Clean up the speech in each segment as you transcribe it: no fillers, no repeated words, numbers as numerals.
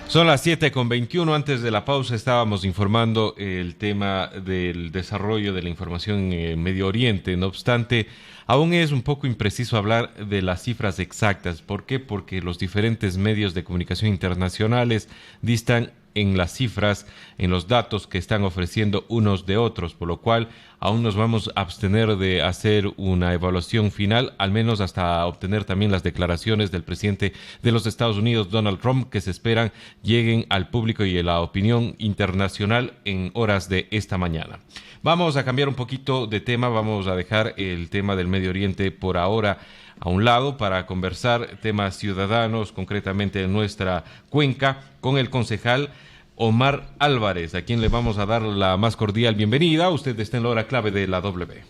Son las 7:21. Antes de la pausa estábamos informando el tema del desarrollo de la información en Medio Oriente. No obstante, aún es un poco impreciso hablar de las cifras exactas. ¿Por qué? Porque los diferentes medios de comunicación internacionales distan en las cifras, en los datos que están ofreciendo unos de otros, por lo cual aún nos vamos a abstener de hacer una evaluación final, al menos hasta obtener también las declaraciones del presidente de los Estados Unidos, Donald Trump, que se esperan lleguen al público y a la opinión internacional en horas de esta mañana. Vamos a cambiar un poquito de tema, vamos a dejar el tema del Medio Oriente por ahora a un lado para conversar temas ciudadanos, concretamente en nuestra cuenca, con el concejal Omar Álvarez, a quien le vamos a dar la más cordial bienvenida. Usted está en la hora clave de la W.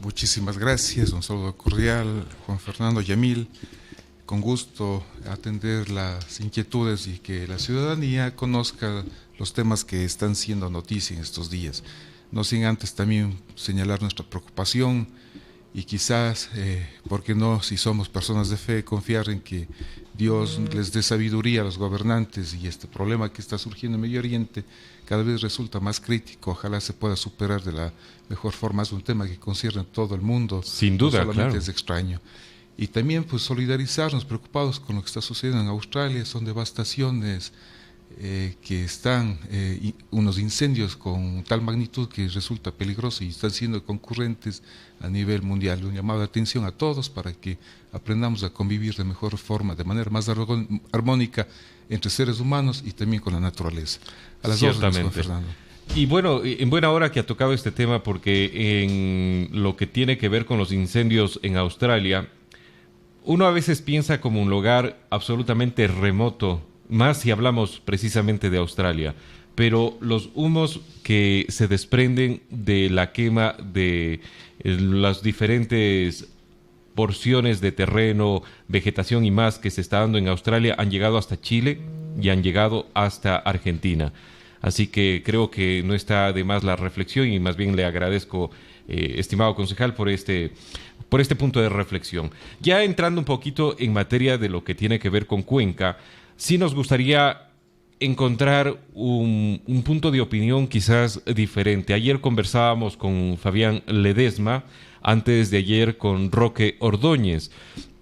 Muchísimas gracias, un saludo cordial, Juan Fernando Yamil. Con gusto atender las inquietudes y que la ciudadanía conozca los temas que están siendo noticia en estos días. No sin antes también señalar nuestra preocupación y quizás, ¿por qué no, si somos personas de fe, confiar en que Dios les dé sabiduría a los gobernantes y este problema que está surgiendo en Medio Oriente cada vez resulta más crítico? Ojalá se pueda superar de la mejor forma. Es un tema que concierne a todo el mundo. Sin duda, no solamente claro. es extraño. Y también pues solidarizarnos, preocupados con lo que está sucediendo en Australia. Son devastaciones que están, unos incendios con tal magnitud que resulta peligroso y están siendo concurrentes a nivel mundial. Un llamado de atención a todos para que aprendamos a convivir de mejor forma, de manera más armónica entre seres humanos y también con la naturaleza. A las órdenes, Juan Fernando. Y bueno, en buena hora que ha tocado este tema, porque en lo que tiene que ver con los incendios en Australia, uno a veces piensa como un lugar absolutamente remoto, más si hablamos precisamente de Australia, pero los humos que se desprenden de la quema de las diferentes porciones de terreno, vegetación y más que se está dando en Australia han llegado hasta Chile y han llegado hasta Argentina. Así que creo que no está de más la reflexión y más bien le agradezco, estimado concejal, por este punto de reflexión. Ya entrando un poquito en materia de lo que tiene que ver con Cuenca, sí nos gustaría encontrar un punto de opinión quizás diferente. Ayer conversábamos con Fabián Ledesma, antes de ayer con Roque Ordóñez,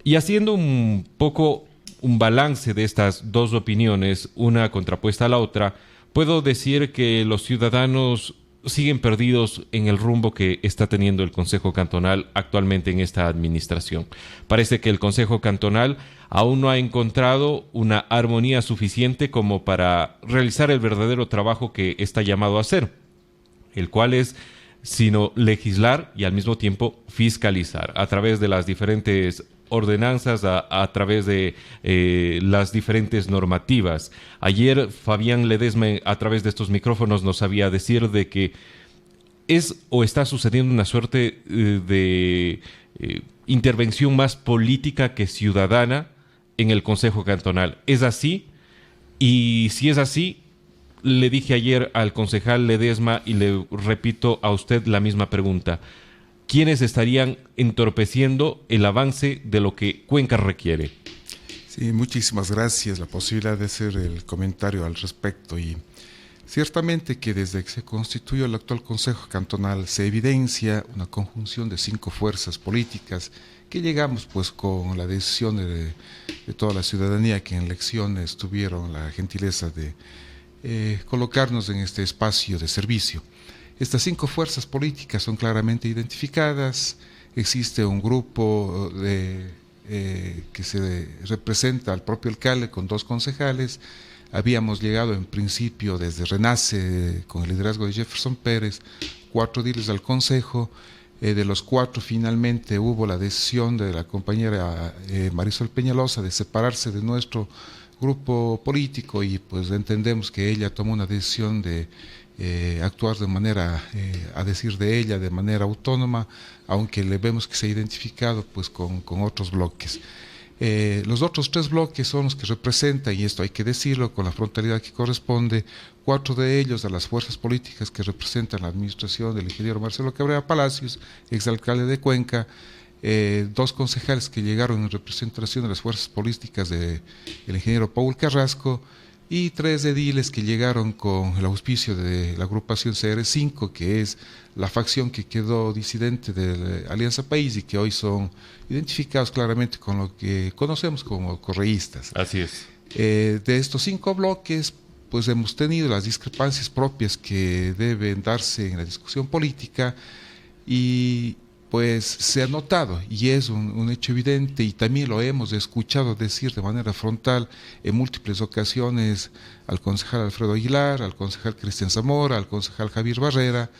y haciendo un poco un balance de estas dos opiniones, una contrapuesta a la otra, puedo decir que los ciudadanos siguen perdidos en el rumbo que está teniendo el Consejo Cantonal actualmente en esta administración. Parece que el Consejo Cantonal aún no ha encontrado una armonía suficiente como para realizar el verdadero trabajo que está llamado a hacer, el cual es sino legislar y al mismo tiempo fiscalizar a través de las diferentes ordenanzas, a través de las diferentes normativas. Ayer Fabián Ledesma a través de estos micrófonos nos sabía decir de que es o está sucediendo una suerte de intervención más política que ciudadana en el Consejo Cantonal. ¿Es así? Y si es así, le dije ayer al concejal Ledesma y le repito a usted la misma pregunta: ¿quiénes estarían entorpeciendo el avance de lo que Cuenca requiere? Sí, muchísimas gracias. La posibilidad de hacer el comentario al respecto. Y ciertamente que desde que se constituyó el actual Consejo Cantonal se evidencia una conjunción de 5 fuerzas políticas que llegamos pues con la decisión de toda la ciudadanía que en elecciones tuvieron la gentileza de colocarnos en este espacio de servicio. Estas 5 fuerzas políticas son claramente identificadas. Existe un grupo que se representa al propio alcalde con 2 concejales. Habíamos llegado en principio desde Renace, con el liderazgo de Jefferson Pérez, 4 ediles al consejo. De los 4 finalmente hubo la decisión de la compañera Marisol Peñalosa de separarse de nuestro grupo político y pues entendemos que ella tomó una decisión de actuar de manera, a decir de ella, de manera autónoma, aunque le vemos que se ha identificado pues con otros bloques. Los otros 3 bloques son los que representan, y esto hay que decirlo con la frontalidad que corresponde, 4 de ellos a las fuerzas políticas que representan la administración del ingeniero Marcelo Cabrera Palacios, exalcalde de Cuenca, 2 concejales que llegaron en representación de las fuerzas políticas del ingeniero Paul Carrasco, y 3 ediles que llegaron con el auspicio de la agrupación CR5, que es la facción que quedó disidente de la Alianza País y que hoy son identificados claramente con lo que conocemos como correístas. Así es. De estos 5 bloques, pues hemos tenido las discrepancias propias que deben darse en la discusión política y pues se ha notado y es un hecho evidente y también lo hemos escuchado decir de manera frontal en múltiples ocasiones al concejal Alfredo Aguilar, al concejal Cristian Zamora, al concejal Javier Barrera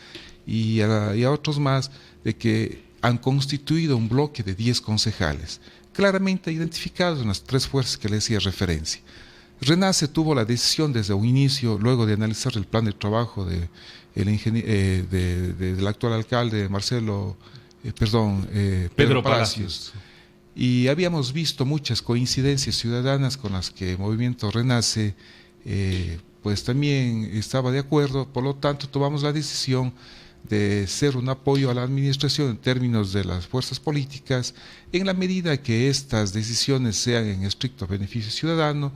y a otros más, de que han constituido un bloque de 10 concejales, claramente identificados en las 3 fuerzas que le hacía referencia. Renace tuvo la decisión desde un inicio, luego de analizar el plan de trabajo del actual alcalde Pedro Palacios. Y habíamos visto muchas coincidencias ciudadanas con las que el Movimiento Renace pues también estaba de acuerdo, por lo tanto tomamos la decisión de ser un apoyo a la administración en términos de las fuerzas políticas, en la medida que estas decisiones sean en estricto beneficio ciudadano.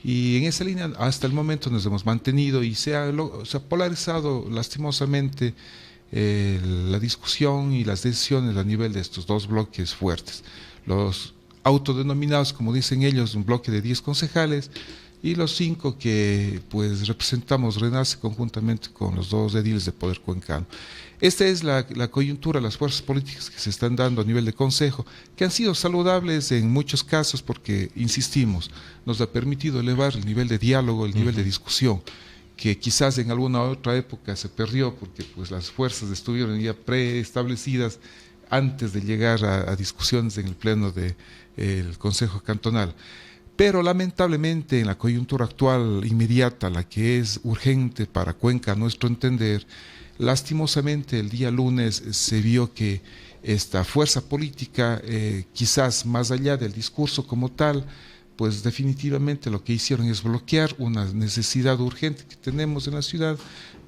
Y en esa línea hasta el momento nos hemos mantenido y se ha polarizado lastimosamente la discusión y las decisiones a nivel de estos 2 bloques fuertes. Los autodenominados, como dicen ellos, un bloque de 10 concejales y los 5 que pues representamos Renace conjuntamente con los 2 ediles de Poder Cuencano. Esta es la coyuntura, las fuerzas políticas que se están dando a nivel de consejo, que han sido saludables en muchos casos porque, insistimos, nos ha permitido elevar el nivel de diálogo, el nivel de discusión, que quizás en alguna otra época se perdió porque pues las fuerzas estuvieron ya preestablecidas antes de llegar a discusiones en el pleno del Consejo Cantonal. Pero lamentablemente en la coyuntura actual inmediata, la que es urgente para Cuenca a nuestro entender, lastimosamente el día lunes se vio que esta fuerza política, quizás más allá del discurso como tal, pues definitivamente lo que hicieron es bloquear una necesidad urgente que tenemos en la ciudad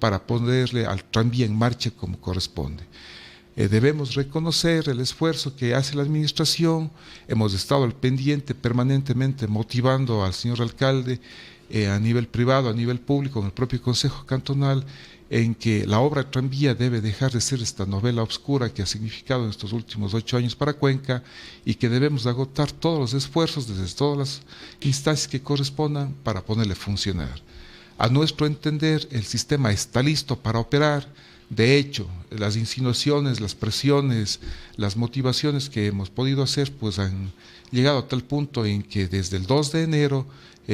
para ponerle al tranvía en marcha como corresponde. Debemos reconocer el esfuerzo que hace la administración, hemos estado al pendiente permanentemente motivando al señor alcalde a nivel privado, a nivel público, en el propio Consejo Cantonal, en que la obra tranvía debe dejar de ser esta novela oscura que ha significado en estos últimos 8 años para Cuenca y que debemos agotar todos los esfuerzos desde todas las instancias que correspondan para ponerle a funcionar. A nuestro entender, el sistema está listo para operar. De hecho, las insinuaciones, las presiones, las motivaciones que hemos podido hacer pues han llegado a tal punto en que desde el 2 de enero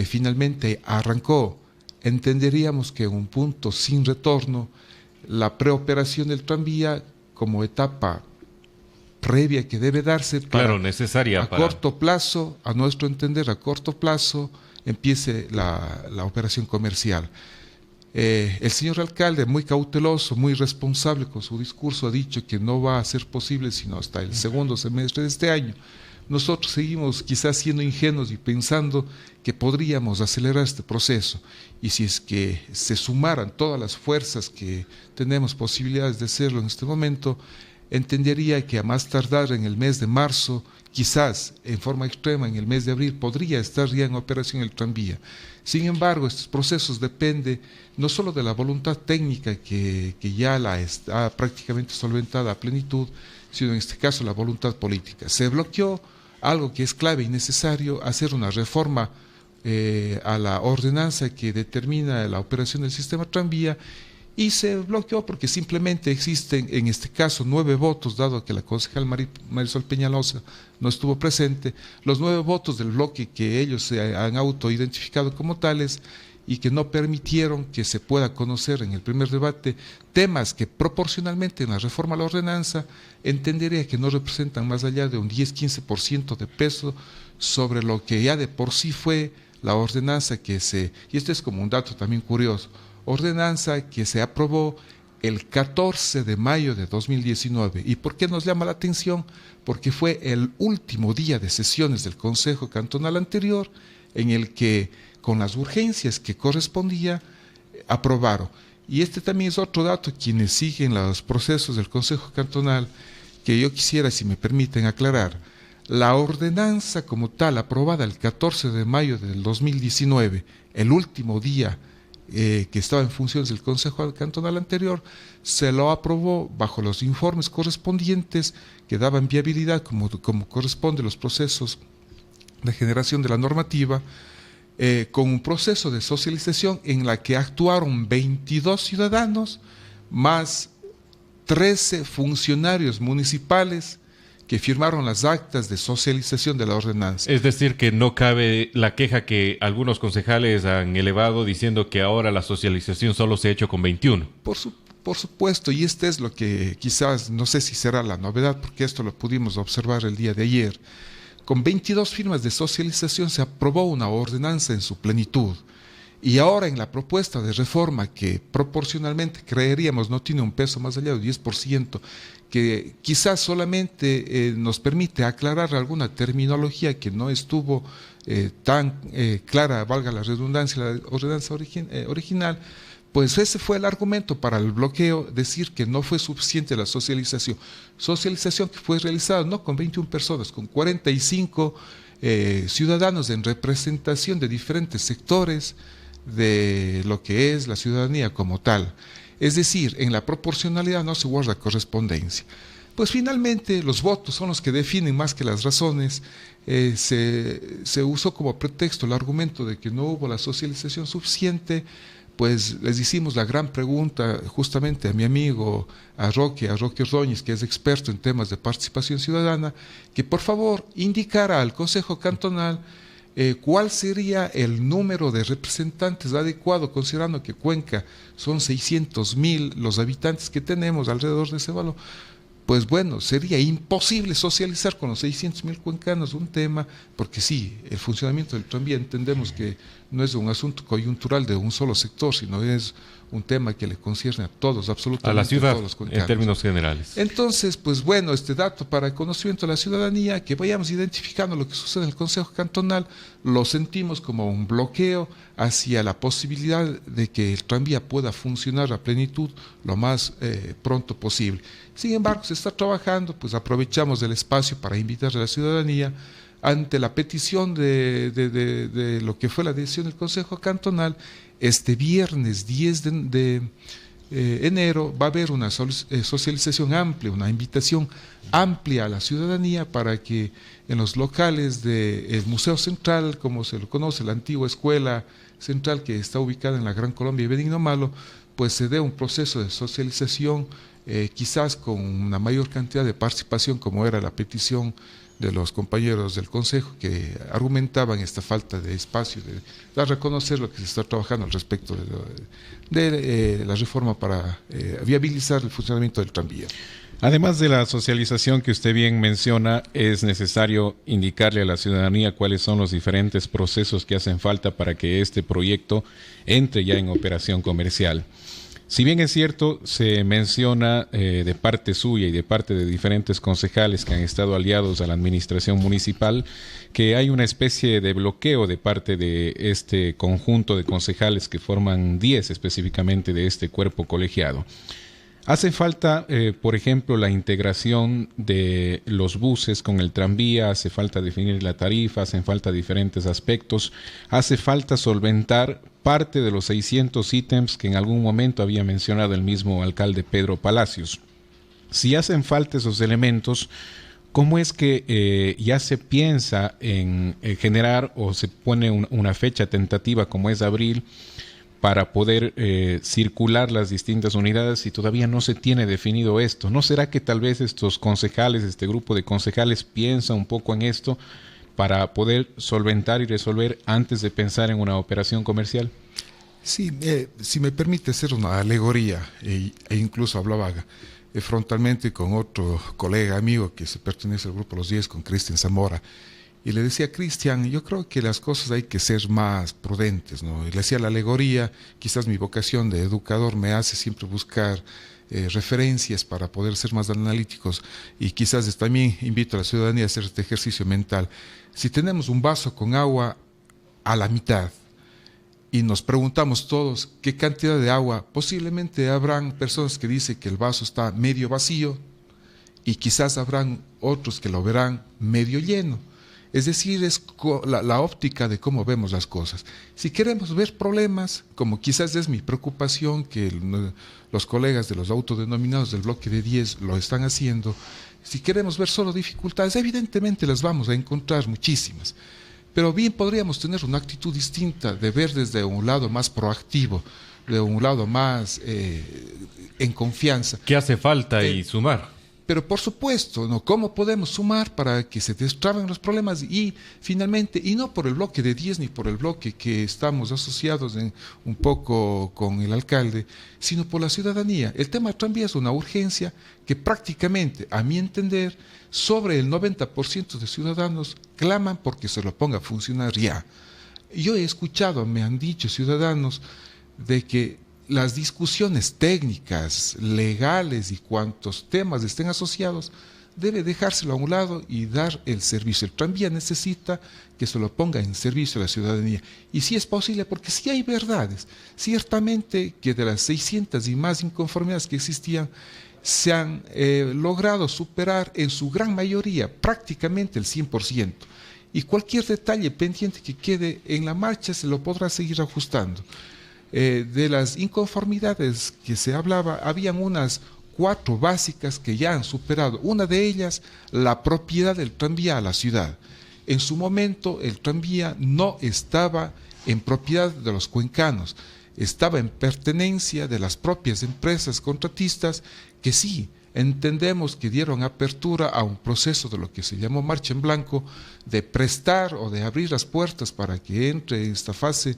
finalmente arrancó. Entenderíamos que en un punto sin retorno, la preoperación del tranvía como etapa previa que debe darse para, necesaria corto plazo, a nuestro entender, a corto plazo, empiece la operación comercial. El señor alcalde, muy cauteloso, muy responsable con su discurso, ha dicho que no va a ser posible sino hasta el segundo semestre de este año. Nosotros seguimos quizás siendo ingenuos y pensando que podríamos acelerar este proceso y si es que se sumaran todas las fuerzas que tenemos posibilidades de hacerlo en este momento, entendería que a más tardar en el mes de marzo, quizás en forma extrema en el mes de abril, podría estar ya en operación el tranvía. Sin embargo, estos procesos dependen no solo de la voluntad técnica que ya la está prácticamente solventada a plenitud, sino en este caso la voluntad política. Se bloqueó algo que es clave y necesario, hacer una reforma a la ordenanza que determina la operación del sistema tranvía, y se bloqueó porque simplemente existen en este caso 9 votos, dado que la concejal Marisol Peñalosa no estuvo presente, los 9 votos del bloque que ellos se han autoidentificado como tales y que no permitieron que se pueda conocer en el primer debate temas que proporcionalmente en la reforma a la ordenanza entendería que no representan más allá de un 10-15% de peso sobre lo que ya de por sí fue la ordenanza y este es como un dato también curioso, ordenanza que se aprobó el 14 de mayo de 2019. ¿Y por qué nos llama la atención? Porque fue el último día de sesiones del Consejo Cantonal anterior en el que, con las urgencias que correspondía, aprobaron. Y este también es otro dato, quienes siguen los procesos del Consejo Cantonal, que yo quisiera, si me permiten, aclarar. La ordenanza como tal, aprobada el 14 de mayo del 2019, el último día que estaba en funciones del Consejo Cantonal anterior, se lo aprobó bajo los informes correspondientes que daban viabilidad como corresponde a los procesos de generación de la normativa, con un proceso de socialización en la que actuaron 22 ciudadanos más 13 funcionarios municipales que firmaron las actas de socialización de la ordenanza. Es decir, que no cabe la queja que algunos concejales han elevado diciendo que ahora la socialización solo se ha hecho con 21. Por supuesto, y este es lo que quizás, no sé si será la novedad, porque esto lo pudimos observar el día de ayer. Con 22 firmas de socialización se aprobó una ordenanza en su plenitud. Y ahora en la propuesta de reforma, que proporcionalmente creeríamos no tiene un peso más allá del 10%, que quizás solamente nos permite aclarar alguna terminología que no estuvo tan clara, valga la redundancia, la ordenanza original, pues ese fue el argumento para el bloqueo, decir que no fue suficiente la socialización. Socialización que fue realizada no con 21 personas, con 45 ciudadanos en representación de diferentes sectores de lo que es la ciudadanía como tal. Es decir, en la proporcionalidad no se guarda correspondencia. Pues finalmente los votos son los que definen más que las razones. Se usó como pretexto el argumento de que no hubo la socialización suficiente. Pues les hicimos la gran pregunta justamente a mi amigo, a Roque Ordóñez, que es experto en temas de participación ciudadana, que por favor indicara al Consejo Cantonal cuál sería el número de representantes adecuado, considerando que Cuenca son 600,000 los habitantes que tenemos alrededor de ese valor. Pues bueno, sería imposible socializar con los 600,000 cuencanos un tema, porque sí, el funcionamiento del tranvía entendemos que no es un asunto coyuntural de un solo sector, sino es un tema que le concierne a todos, absolutamente a la ciudad, a todos los cuencanos. En términos generales. Entonces, pues bueno, este dato para el conocimiento de la ciudadanía, que vayamos identificando lo que sucede en el Consejo Cantonal, lo sentimos como un bloqueo hacia la posibilidad de que el tranvía pueda funcionar a plenitud lo más pronto posible. Sin embargo, se está trabajando, pues aprovechamos el espacio para invitar a la ciudadanía ante la petición de lo que fue la decisión del Consejo Cantonal. Este viernes 10 de enero va a haber una socialización amplia, una invitación amplia a la ciudadanía para que en los locales del Museo Central, como se lo conoce, la antigua escuela central que está ubicada en la Gran Colombia y Benigno Malo, pues se dé un proceso de socialización quizás con una mayor cantidad de participación, como era la petición de los compañeros del Consejo que argumentaban esta falta de espacio, de dar a reconocer lo que se está trabajando al respecto de la reforma para viabilizar el funcionamiento del tranvía. Además de la socialización que usted bien menciona, es necesario indicarle a la ciudadanía cuáles son los diferentes procesos que hacen falta para que este proyecto entre ya en operación comercial. Si bien es cierto, se menciona de parte suya y de parte de diferentes concejales que han estado aliados a la administración municipal que hay una especie de bloqueo de parte de este conjunto de concejales que forman 10 específicamente de este cuerpo colegiado. Hace falta, por ejemplo, la integración de los buses con el tranvía, hace falta definir la tarifa, hacen falta diferentes aspectos, hace falta solventar parte de los 600 ítems que en algún momento había mencionado el mismo alcalde Pedro Palacios. Si hacen falta esos elementos, ¿cómo es que ya se piensa en generar o se pone una fecha tentativa como es abril para poder circular las distintas unidades si todavía no se tiene definido esto? ¿No será que tal vez estos concejales, este grupo de concejales piensa un poco en esto para poder solventar y resolver antes de pensar en una operación comercial? Sí, si me permite hacer una alegoría, e incluso hablaba frontalmente con otro colega, amigo que se pertenece al grupo Los 10, con Cristian Zamora, y le decía: Cristian, yo creo que las cosas hay que ser más prudentes, ¿no? Y le hacía la alegoría, quizás mi vocación de educador me hace siempre buscar referencias para poder ser más analíticos, y quizás también invito a la ciudadanía a hacer este ejercicio mental. Si tenemos un vaso con agua a la mitad y nos preguntamos todos qué cantidad de agua, posiblemente habrán personas que dicen que el vaso está medio vacío y quizás habrán otros que lo verán medio lleno. Es decir, es la óptica de cómo vemos las cosas. Si queremos ver problemas, como quizás es mi preocupación, que los colegas de los autodenominados del bloque de 10 lo están haciendo, si queremos ver solo dificultades, evidentemente las vamos a encontrar muchísimas. Pero bien podríamos tener una actitud distinta de ver desde un lado más proactivo, de un lado más en confianza. ¿Qué hace falta y sumar? Pero por supuesto, ¿no? ¿Cómo podemos sumar para que se destraben los problemas? Y finalmente, y no por el bloque de 10 ni por el bloque que estamos asociados un poco con el alcalde, sino por la ciudadanía. El tema del tranvía es una urgencia que prácticamente, a mi entender, sobre el 90% de ciudadanos claman porque se lo ponga a funcionar ya. Yo he escuchado, me han dicho ciudadanos, de que las discusiones técnicas, legales y cuantos temas estén asociados, debe dejárselo a un lado y dar el servicio. El tranvía necesita que se lo ponga en servicio a la ciudadanía. Y si es posible, porque sí hay verdades. Ciertamente que de las 600 y más inconformidades que existían, se han logrado superar en su gran mayoría, prácticamente el 100%. Y cualquier detalle pendiente que quede en la marcha se lo podrá seguir ajustando. De las inconformidades que se hablaba, habían unas 4 básicas que ya han superado. Una de ellas, la propiedad del tranvía a la ciudad. En su momento, el tranvía no estaba en propiedad de los cuencanos, estaba en pertenencia de las propias empresas contratistas que sí, entendemos que dieron apertura a un proceso de lo que se llamó marcha en blanco, de prestar o de abrir las puertas para que entre en esta fase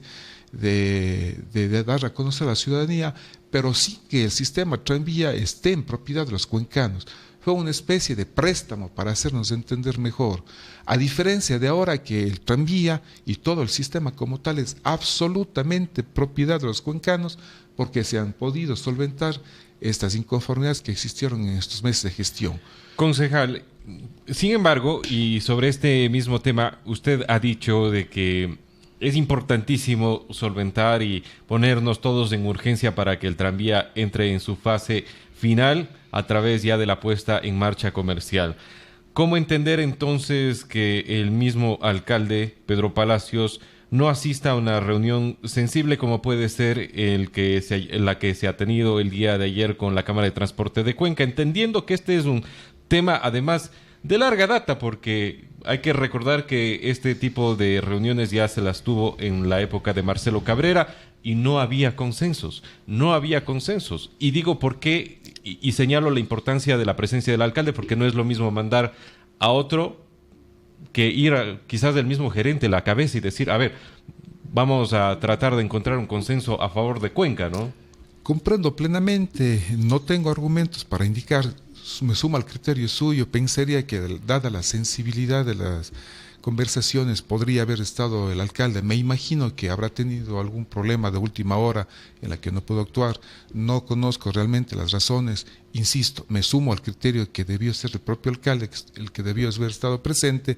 de dar a conocer a la ciudadanía, pero sí que el sistema tranvía esté en propiedad de los cuencanos. Fue una especie de préstamo para hacernos entender mejor, a diferencia de ahora que el tranvía y todo el sistema como tal es absolutamente propiedad de los cuencanos, porque se han podido solventar estas inconformidades que existieron en estos meses de gestión. Concejal, sin embargo, y sobre este mismo tema, usted ha dicho de que es importantísimo solventar y ponernos todos en urgencia para que el tranvía entre en su fase final a través ya de la puesta en marcha comercial. ¿Cómo entender entonces que el mismo alcalde, Pedro Palacios, no asista a una reunión sensible como puede ser la que se ha tenido el día de ayer con la Cámara de Transporte de Cuenca, entendiendo que este es un tema además de larga data, porque hay que recordar que este tipo de reuniones ya se las tuvo en la época de Marcelo Cabrera y no había consensos, y digo por qué y señalo la importancia de la presencia del alcalde, porque no es lo mismo mandar a otro que ir quizás del mismo gerente la cabeza y decir, a ver, vamos a tratar de encontrar un consenso a favor de Cuenca, ¿no? Comprendo plenamente, no tengo argumentos para indicar, me sumo al criterio suyo, pensaría que dada la sensibilidad de las conversaciones podría haber estado el alcalde. Me imagino que habrá tenido algún problema de última hora en la que no pudo actuar. No conozco realmente las razones. Insisto, me sumo al criterio que debió ser el propio alcalde, el que debió haber estado presente,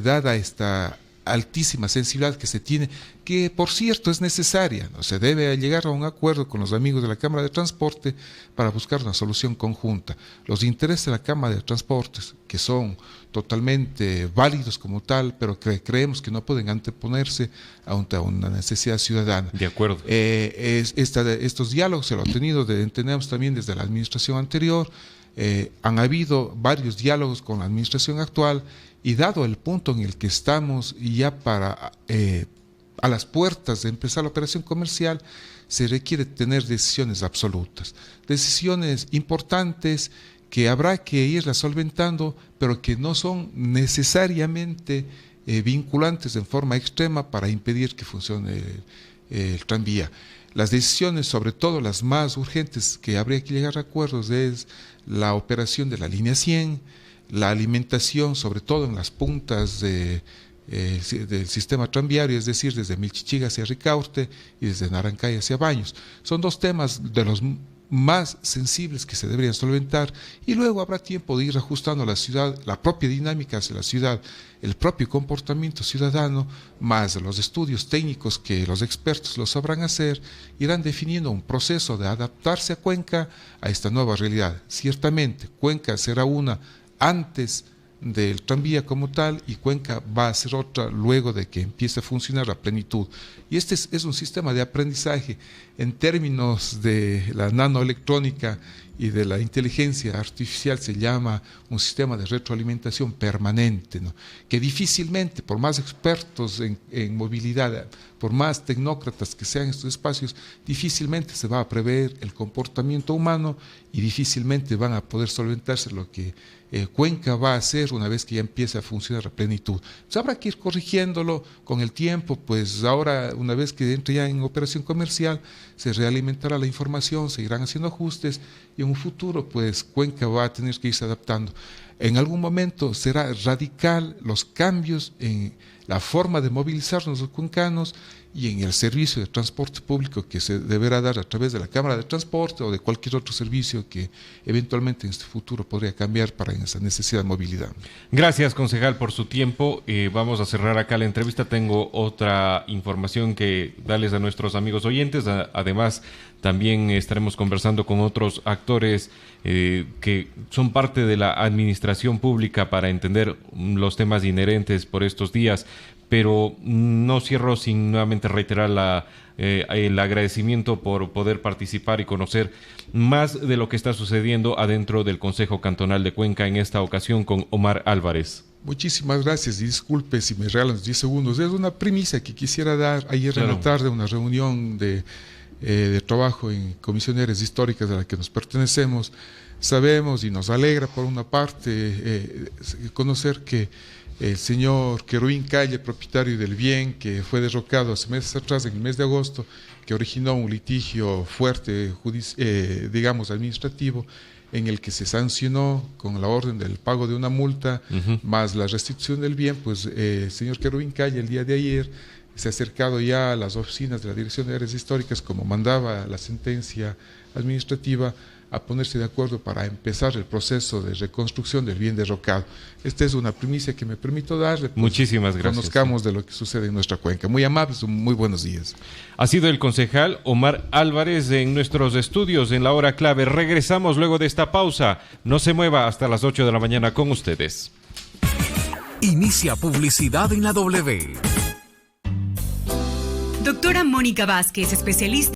dada esta altísima sensibilidad que se tiene, que por cierto es necesaria, ¿no? Se debe llegar a un acuerdo con los amigos de la Cámara de Transporte para buscar una solución conjunta. Los intereses de la Cámara de Transportes, que son totalmente válidos como tal, pero que creemos que no pueden anteponerse a una necesidad ciudadana. De acuerdo. Estos diálogos se lo han tenido, entendemos también desde la administración anterior, han habido varios diálogos con la administración actual, y dado el punto en el que estamos y ya a las puertas de empezar la operación comercial, se requiere tener decisiones absolutas, decisiones importantes que habrá que irlas solventando, pero que no son necesariamente vinculantes en forma extrema para impedir que funcione el tranvía. Las decisiones, sobre todo las más urgentes que habría que llegar a acuerdos, es la operación de la línea 100, la alimentación, sobre todo en las puntas del sistema tranviario, es decir, desde Milchichiga hacia Ricaurte y desde Narancay hacia Baños. Son dos temas de los más sensibles que se deberían solventar, y luego habrá tiempo de ir ajustando a la ciudad, la propia dinámica hacia la ciudad, el propio comportamiento ciudadano, más los estudios técnicos que los expertos lo sabrán hacer, irán definiendo un proceso de adaptarse a Cuenca a esta nueva realidad. Ciertamente, Cuenca será una antes del tranvía como tal, y Cuenca va a ser otra luego de que empiece a funcionar a plenitud. Y este es un sistema de aprendizaje en términos de la nanoelectrónica y de la inteligencia artificial, se llama un sistema de retroalimentación permanente, ¿no? Que difícilmente, por más expertos en movilidad, por más tecnócratas que sean estos espacios, difícilmente se va a prever el comportamiento humano y difícilmente van a poder solventarse lo que Cuenca va a hacer una vez que ya empiece a funcionar a plenitud. Entonces habrá que ir corrigiéndolo con el tiempo, pues ahora, una vez que entre ya en operación comercial, se realimentará la información, se irán haciendo ajustes, y en un futuro, pues Cuenca va a tener que irse adaptando. En algún momento será radical los cambios en la forma de movilizarnos los cuencanos y en el servicio de transporte público que se deberá dar a través de la Cámara de Transporte o de cualquier otro servicio que eventualmente en este futuro podría cambiar para esa necesidad de movilidad. Gracias, concejal, por su tiempo. Vamos a cerrar acá la entrevista. Tengo otra información que darles a nuestros amigos oyentes. Además, también estaremos conversando con otros actores que son parte de la administración pública para entender los temas inherentes por estos días. Pero no cierro sin nuevamente reiterar el agradecimiento por poder participar y conocer más de lo que está sucediendo adentro del Consejo Cantonal de Cuenca, en esta ocasión con Omar Álvarez. Muchísimas gracias, y disculpe si me regalan 10 segundos. Es una primicia que quisiera dar. Ayer en la tarde, una reunión de trabajo en comisiones históricas a la que nos pertenecemos. Sabemos y nos alegra, por una parte, conocer que el señor Querubín Calle, propietario del bien que fue derrocado hace meses atrás, en el mes de agosto, que originó un litigio fuerte, digamos, administrativo, en el que se sancionó con la orden del pago de una multa, más la restitución del bien, pues el señor Querubín Calle el día de ayer se ha acercado ya a las oficinas de la Dirección de Áreas Históricas, como mandaba la sentencia administrativa, a ponerse de acuerdo para empezar el proceso de reconstrucción del bien derrocado. Esta es una primicia que me permito darle. Pues, muchísimas gracias. Conozcamos de lo que sucede en nuestra cuenca. Muy amables, muy buenos días. Ha sido el concejal Omar Álvarez en nuestros estudios en la hora clave. Regresamos luego de esta pausa. No se mueva, hasta las 8 de la mañana con ustedes. Inicia publicidad en la W. Doctora Mónica Vázquez, especialista